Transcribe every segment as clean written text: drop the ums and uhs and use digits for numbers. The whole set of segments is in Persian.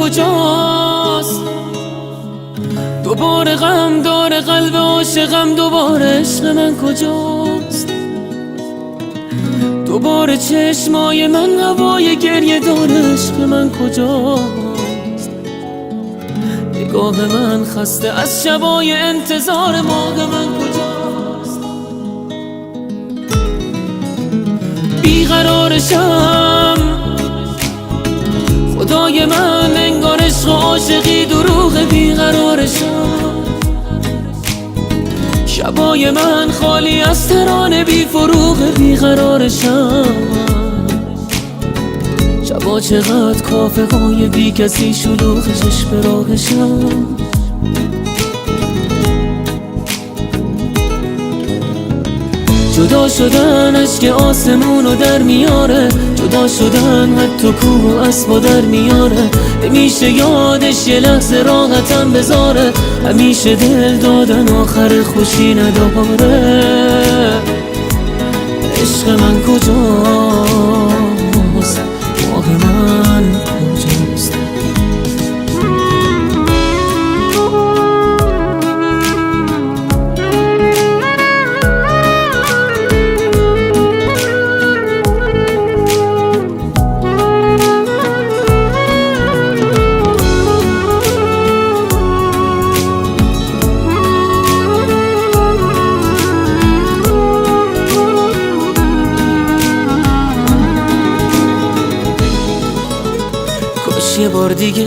کجاست؟ دوباره غم داره قلب عاشقم، دوباره عشق من کجاست؟ دوباره چشمای من هوای گریه داره، عشق من کجاست؟ نگاه من خسته از شبای انتظار، ماه من کجاست؟ بیقرارشم خدای من، انگار عشق و عاشقی دروغ. بیقرارشم شبای من خالی از ترانه بی فروغ. بیقرارشم شبا چقدر کافه های بی کسی شلوغ، چشم راهشم. جدا شدن اشک آسمونو در میاره، جدا شدن حتی کوه و اسبا در میاره. نمیشه یادش یه لحظه راحتم بذاره، همیشه دل دادن آخر خوشی نداره. عشق من کجاست؟ ماه من کجاست؟ یه بار دیگه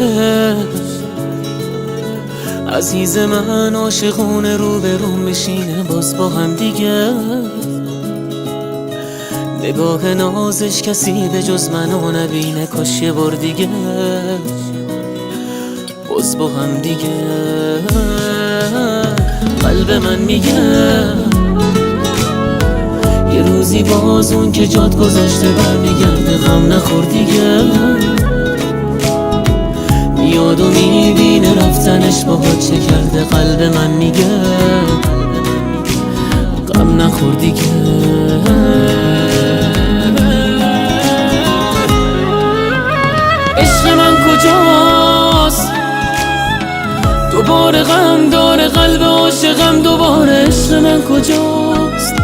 عزیز من عاشقونه رو به روم بشینه باز با هم دیگه. نگاه نازش کسی به جز منو نبینه، کاش یه بار دیگه باز با هم دیگه. قلب من میگه یه روزی باز اون که جات گذاشته برمیگرده، غم نخور دیگه. یادو میبینه رفتنش باهات چه کرده، قلب من میگه غم نخور دیگه. عشق من کجاست؟ دوباره غم داره قلب عاشقم، دوباره عشق من کجاست؟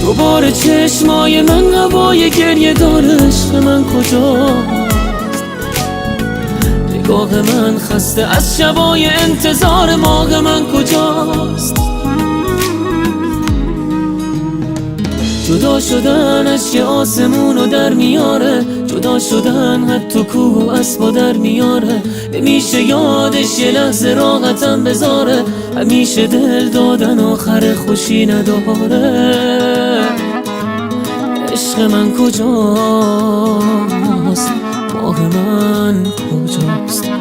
دوباره چشمای من هوای گریه داره، عشق من کجاست؟ نگاه من خسته از شبای انتظار، ماه من کجاست؟ جدا شدن اشک آسمونو در میاره، جدا شدن حتی کوه و اسبا در میاره. نمیشه یادش یه لحظه راحتم بذاره، همیشه دل دادن آخر خوشی نداره. عشق من کجاست؟ ماه من کجاست؟